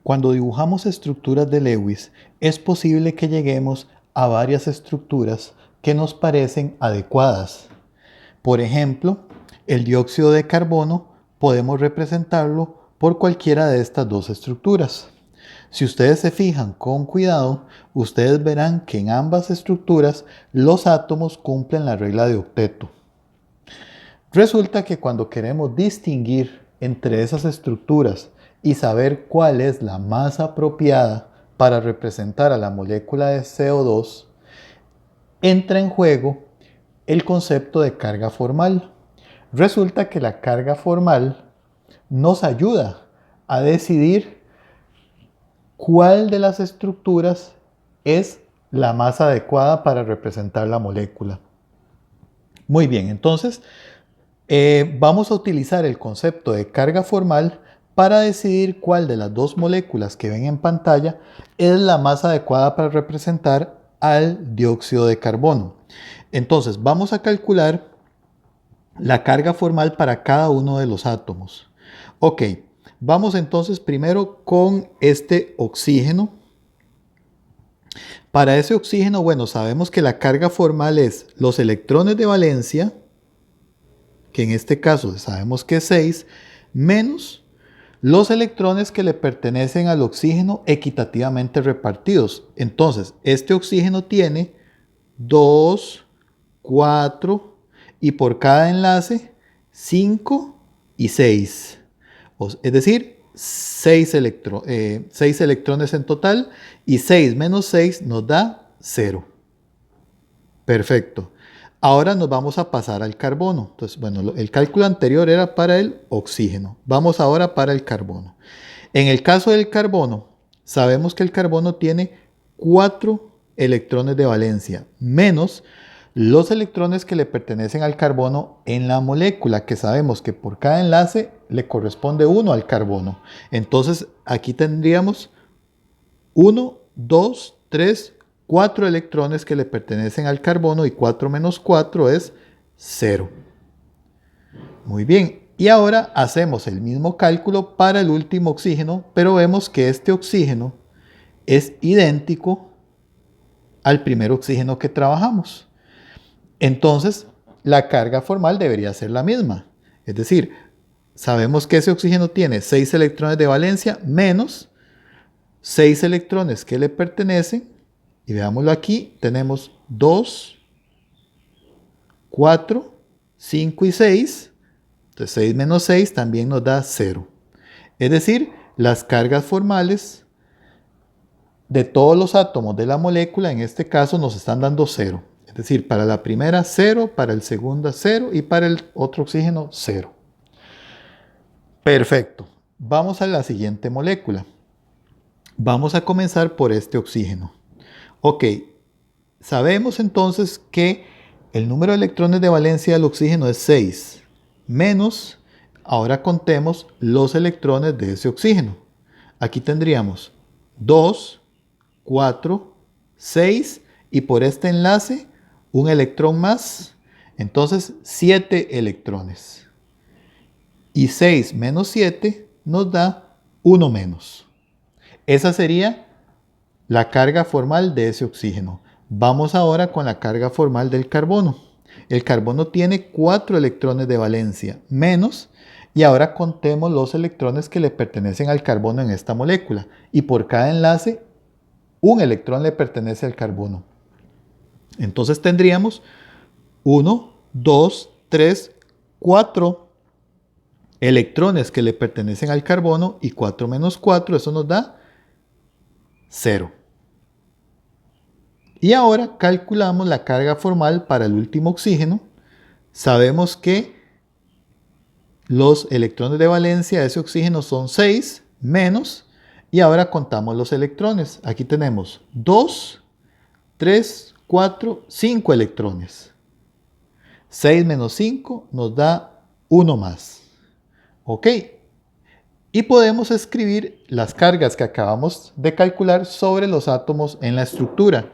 Cuando dibujamos estructuras de Lewis, es posible que lleguemos a varias estructuras que nos parecen adecuadas. Por ejemplo, el dióxido de carbono podemos representarlo por cualquiera de estas dos estructuras. Si ustedes se fijan con cuidado, ustedes verán que en ambas estructuras los átomos cumplen la regla de octeto. Resulta que cuando queremos distinguir entre esas estructuras y saber cuál es la más apropiada para representar a la molécula de CO2, entra en juego el concepto de carga formal. Resulta que la carga formal nos ayuda a decidir cuál de las estructuras es la más adecuada para representar la molécula. Muy bien, entonces vamos a utilizar el concepto de carga formal para decidir cuál de las dos moléculas que ven en pantalla es la más adecuada para representar al dióxido de carbono. Entonces vamos a calcular la carga formal para cada uno de los átomos. Ok, vamos entonces primero con este oxígeno. Para ese oxígeno, bueno, sabemos que la carga formal es los electrones de valencia, que en este caso sabemos que es 6, menos los electrones que le pertenecen al oxígeno equitativamente repartidos. Entonces, este oxígeno tiene 2, 4 y por cada enlace 5 y 6. Es decir, 6 electrones en total y 6 menos 6 nos da 0. Perfecto. Ahora nos vamos a pasar al carbono. Entonces, bueno, el cálculo anterior era para el oxígeno. Vamos ahora para el carbono. En el caso del carbono, sabemos que el carbono tiene 4 electrones de valencia, menos los electrones que le pertenecen al carbono en la molécula, que sabemos que por cada enlace le corresponde 1 al carbono. Entonces, aquí tendríamos 1, 2, 3, 4 electrones que le pertenecen al carbono y 4 menos 4 es 0. Muy bien, y ahora hacemos el mismo cálculo para el último oxígeno, pero vemos que este oxígeno es idéntico al primer oxígeno que trabajamos. Entonces, la carga formal debería ser la misma. Es decir, sabemos que ese oxígeno tiene 6 electrones de valencia menos 6 electrones que le pertenecen. Y veámoslo aquí, tenemos 2, 4, 5 y 6. Entonces 6 menos 6 también nos da 0. Es decir, las cargas formales de todos los átomos de la molécula, en este caso, nos están dando 0. Es decir, para la primera 0, para el segundo 0 y para el otro oxígeno 0. Perfecto. Vamos a la siguiente molécula. Vamos a comenzar por este oxígeno. Ok, sabemos entonces que el número de electrones de valencia del oxígeno es 6, menos, ahora contemos los electrones de ese oxígeno. Aquí tendríamos 2, 4, 6 y por este enlace un electrón más, entonces 7 electrones. Y 6 menos 7 nos da 1 menos. Esa sería la carga formal de ese oxígeno. Vamos ahora con la carga formal del carbono. El carbono tiene 4 electrones de valencia menos, y ahora contemos los electrones que le pertenecen al carbono en esta molécula. Y por cada enlace, un electrón le pertenece al carbono. Entonces tendríamos 1, 2, 3, 4 electrones que le pertenecen al carbono y 4 menos 4, eso nos da 0. Y ahora calculamos la carga formal para el último oxígeno. Sabemos que los electrones de valencia de ese oxígeno son 6 menos, y ahora contamos los electrones. Aquí tenemos 2, 3, 4, 5 electrones. 6 menos 5 nos da 1 más. Ok. Y podemos escribir las cargas que acabamos de calcular sobre los átomos en la estructura.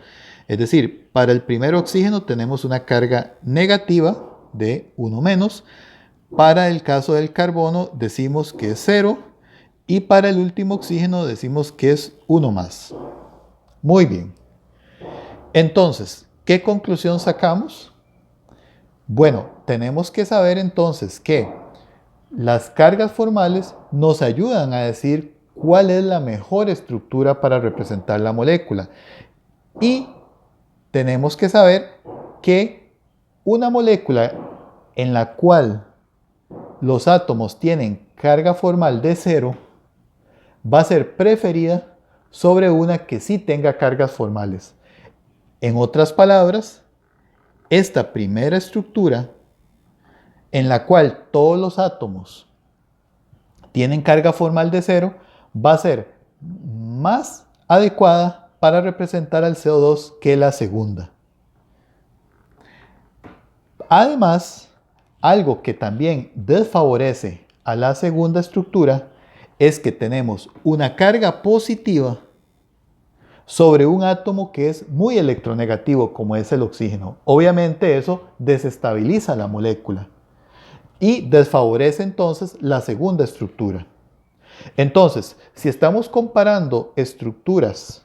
Es decir, para el primer oxígeno tenemos una carga negativa de 1 menos. Para el caso del carbono decimos que es 0. Y para el último oxígeno decimos que es 1 más. Muy bien. Entonces, ¿qué conclusión sacamos? Bueno, tenemos que saber entonces que las cargas formales nos ayudan a decir cuál es la mejor estructura para representar la molécula. Y tenemos que saber que una molécula en la cual los átomos tienen carga formal de 0 va a ser preferida sobre una que sí tenga cargas formales. En otras palabras, esta primera estructura en la cual todos los átomos tienen carga formal de 0 va a ser más adecuada para representar al CO2 que la segunda. Además, algo que también desfavorece a la segunda estructura es que tenemos una carga positiva sobre un átomo que es muy electronegativo, como es el oxígeno. Obviamente eso desestabiliza la molécula y desfavorece entonces la segunda estructura. Entonces, si estamos comparando estructuras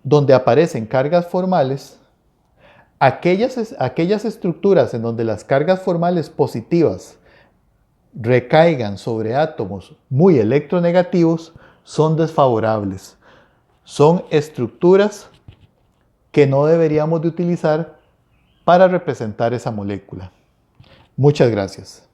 donde aparecen cargas formales, aquellas estructuras en donde las cargas formales positivas recaigan sobre átomos muy electronegativos son desfavorables. Son estructuras que no deberíamos de utilizar para representar esa molécula. Muchas gracias.